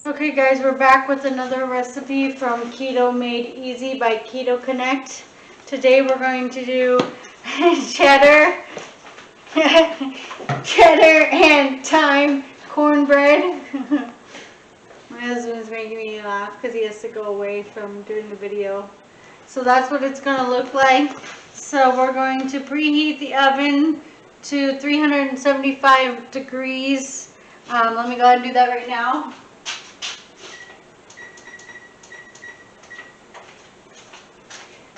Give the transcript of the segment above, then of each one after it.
Okay guys, we're back with another recipe from Keto Made Easy by Keto Connect. Today we're going to do cheddar, cheddar and thyme cornbread. My husband's making me laugh because he has to go away from doing the video. So that's what it's going to look like. So we're going to preheat the oven to 375 degrees. Let me go ahead and do that right now.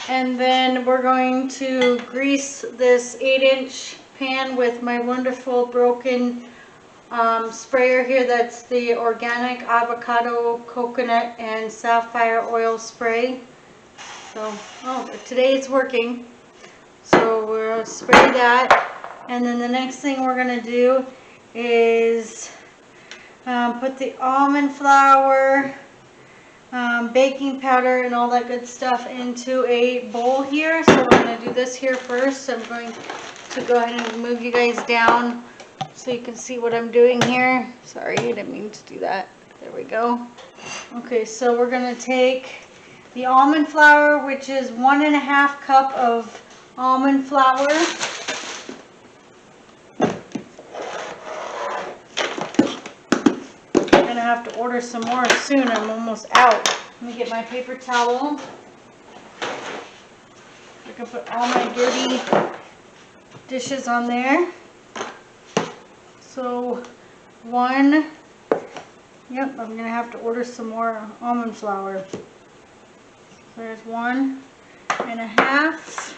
And then we're going to grease this 8-inch pan with my wonderful broken sprayer here. That's the organic avocado, coconut, and sapphire oil spray. So, today it's working. So we'll spray that. And then the next thing we're going to do is put the almond flour, baking powder and all that good stuff into a bowl here. So we're going to do this here first. I'm going to go ahead and move you guys down so you can see what I'm doing here. Sorry, I didn't mean to do that. There we go. Okay, so we're going to take the almond flour, which is 1.5 cup of almond flour. I'm gonna have to order some more soon. I'm almost out. Let me get my paper towel. I can put all my dirty dishes on there. So I'm gonna have to order some more almond flour. So there's 1.5.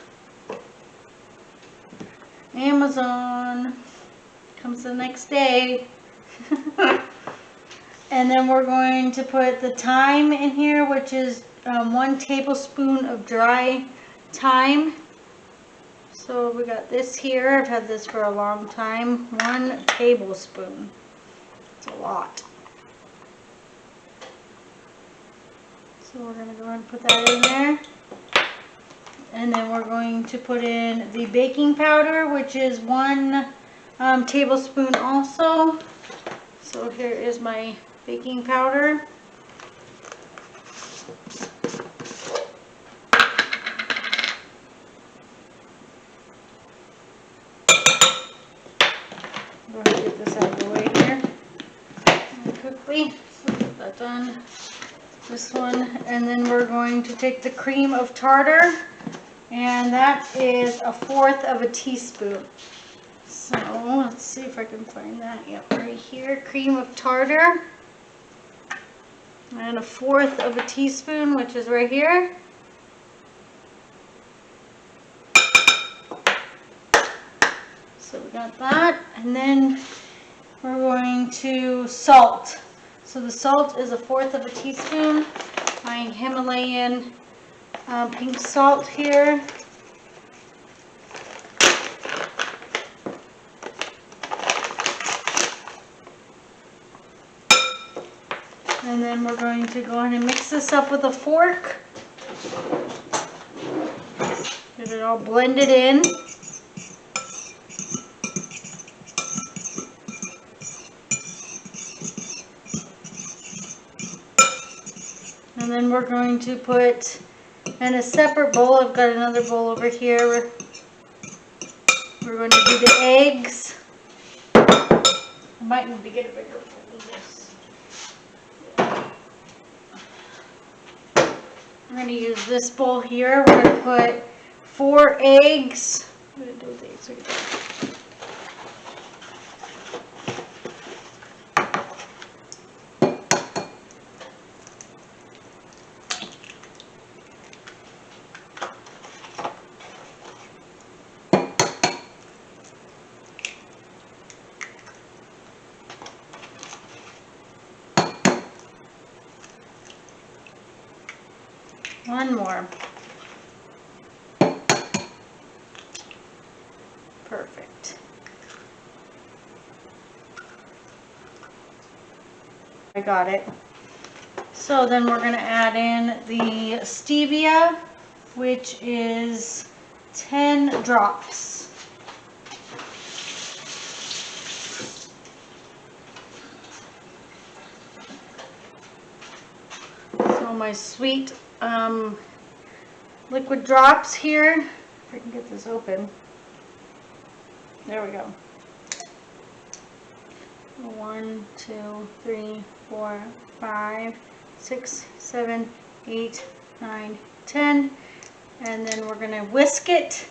Amazon comes the next day. And then we're going to put the thyme in here, which is 1 tablespoon of dry thyme. So we got this here. I've had this for a long time. 1 tablespoon. It's a lot. So we're going to go ahead and put that in there. And then we're going to put in the baking powder, which is 1 tablespoon also. So here is my baking powder. Go ahead and get this out of the way here quickly. So put that done. This one, and then we're going to take the cream of tartar, and that is 1/4 teaspoon. So let's see if I can find that. Yep, right here, cream of tartar. And 1/4 teaspoon, which is right here. So we got that. And then we're going to salt. So the salt is 1/4 teaspoon. My Himalayan pink salt here. And then we're going to go ahead and mix this up with a fork. Get it all blended in. And then we're going to put in a separate bowl. I've got another bowl over here. We're going to do the eggs. I might need to get a bigger bowl than this. We're going to use this bowl here. We're going to put 4 eggs. What did I do with the eggs? One more. Perfect. I got it. So then we're going to add in the stevia, which is 10 drops. my sweet liquid drops here. If I can get this open. There we go. 1, 2, 3, 4, 5, 6, 7, 8, 9, 10. And then we're going to whisk it.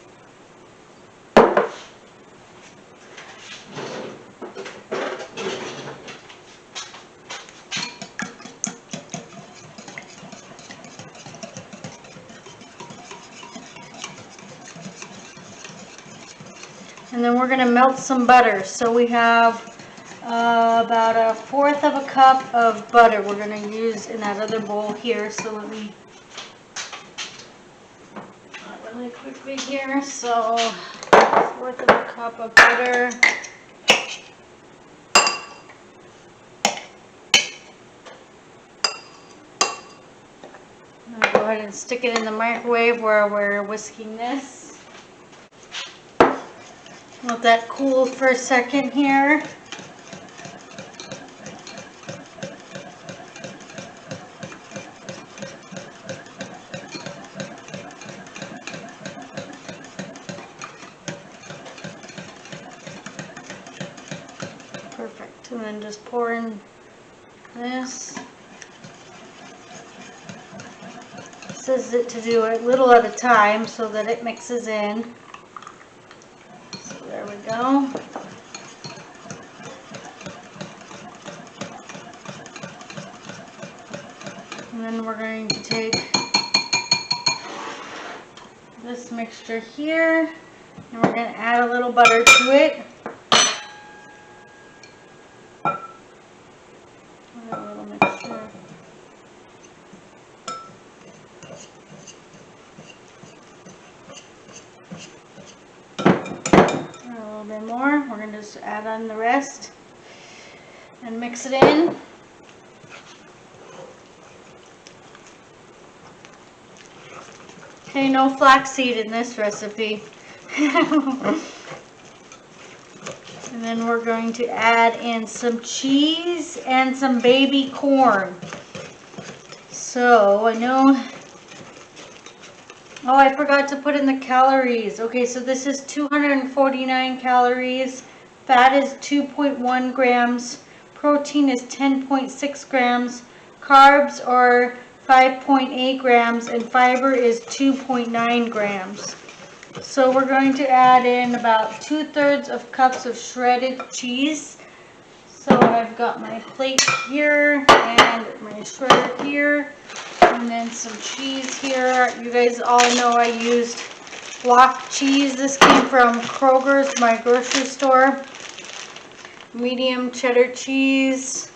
And then we're going to melt some butter. So we have about 1/4 of a cup of butter we're going to use in that other bowl here. So let me really quickly here. So 1/4 of a cup of butter. I'm going to go ahead and stick it in the microwave where we're whisking this. Let that cool for a second here. Perfect. And then just pour in this. It says it to do a little at a time so that it mixes in. There we go. And then we're going to take this mixture here and we're going to add a little butter to it. A little mixture. A little bit more. We're going to just add on the rest and mix it in. Okay, no flaxseed in this recipe. And then we're going to add in some cheese and some baby corn. So I know, oh, I forgot to put in the calories. Okay, so this is 249 calories. Fat is 2.1 grams. Protein is 10.6 grams. Carbs are 5.8 grams. And fiber is 2.9 grams. So we're going to add in about 2/3 of cups of shredded cheese. So I've got my plate here and my shredder here. And then some cheese here. You guys all know I used block cheese. This came from Kroger's, my grocery store. Medium cheddar cheese.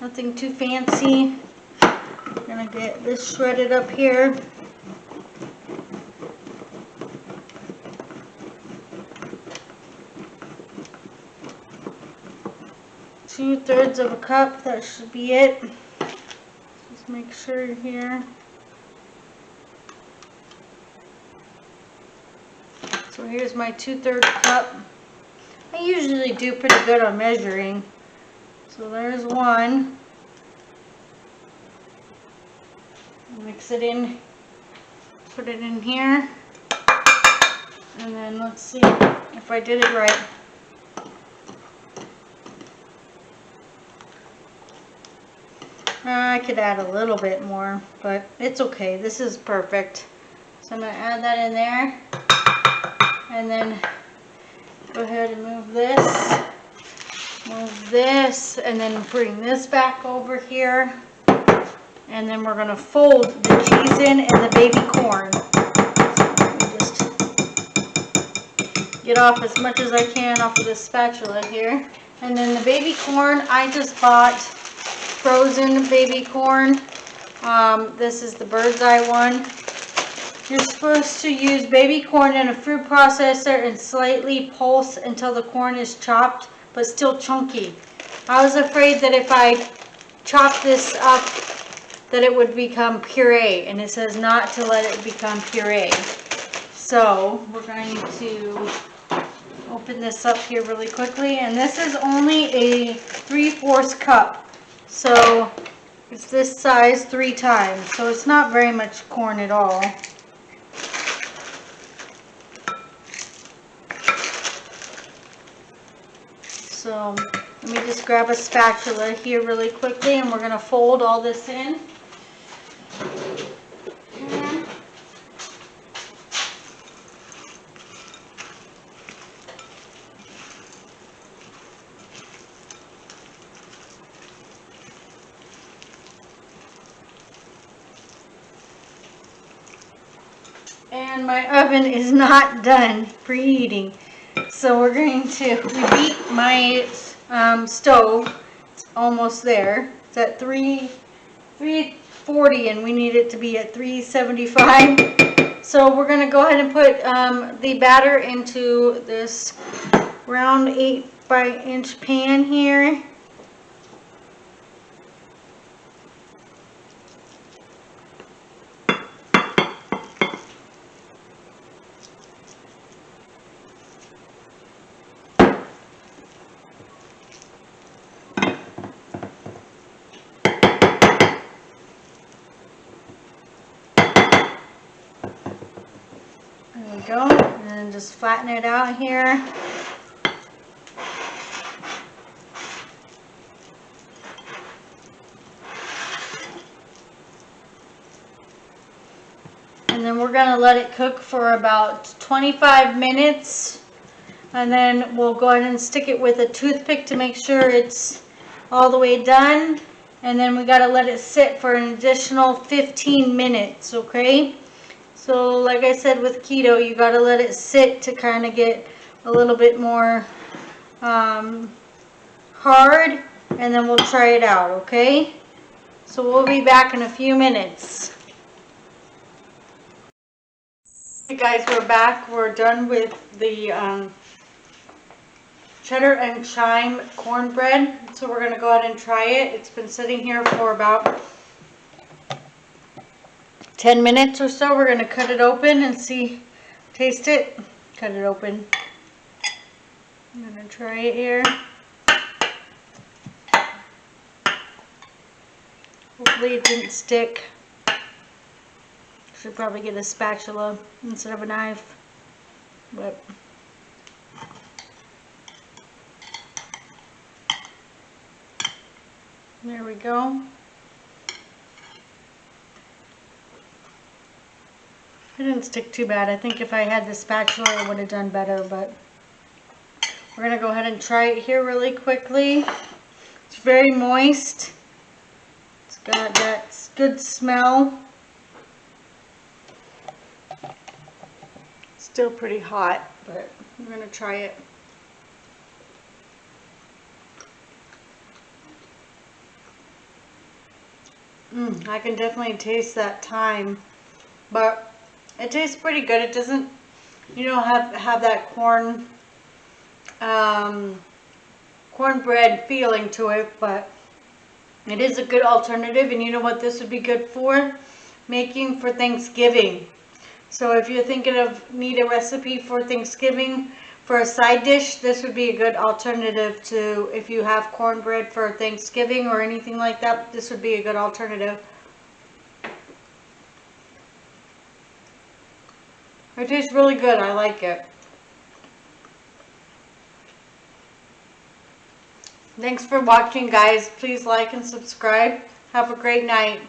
Nothing too fancy. I'm going to get this shredded up here. Two-thirds of a cup, that should be it. Just make sure here. So here's my 2/3 cup. I usually do pretty good on measuring. So there's one. Mix it in, put it in here. And then let's see if I did it right. I could add a little bit more, but it's okay. This is perfect. So I'm going to add that in there. And then go ahead and move this, and then bring this back over here. And then we're going to fold the cheese in and the baby corn. So just get off as much as I can off of this spatula here. And then the baby corn, I just bought frozen baby corn. This is the Bird's Eye one. You're supposed to use baby corn in a food processor and slightly pulse until the corn is chopped but still chunky. I was afraid that if I chop this up that it would become puree, and it says not to let it become puree. So we're going to open this up here really quickly, and this is only a 3/4 cup. So It's this size 3 times, so it's not very much corn at all. So let me just grab a spatula here really quickly, and we're going to fold all this in. And my oven is not done preheating. So we're going to reheat my stove. It's almost there. It's at 340 and we need it to be at 375. So we're going to go ahead and put the batter into this round 8-inch pan here. There we go, and just flatten it out here. And then we're going to let it cook for about 25 minutes. And then we'll go ahead and stick it with a toothpick to make sure it's all the way done. And then we got to let it sit for an additional 15 minutes, okay? So like I said with keto, you got to let it sit to kind of get a little bit more hard, and then we'll try it out, okay? So we'll be back in a few minutes. Hey guys, we're back. We're done with the cheddar and thyme cornbread. So we're going to go ahead and try it. It's been sitting here for about 10 minutes or so. We're going to cut it open and see, taste it. Cut it open. I'm going to try it here. Hopefully it didn't stick. Should probably get a spatula instead of a knife. But there we go. It didn't stick too bad. I think if I had the spatula it would have done better, but we're going to go ahead and try it here really quickly. It's very moist. It's got that good smell. Still pretty hot, but I'm going to try it. I can definitely taste that thyme, but it tastes pretty good. It doesn't, have that cornbread feeling to it, but it is a good alternative. And you know what this would be good for? Making for Thanksgiving. So if you're thinking of need a recipe for Thanksgiving for a side dish, this would be a good alternative to, if you have cornbread for Thanksgiving or anything like that, this would be a good alternative. It tastes really good. I like it. Thanks for watching, guys. Please like and subscribe. Have a great night.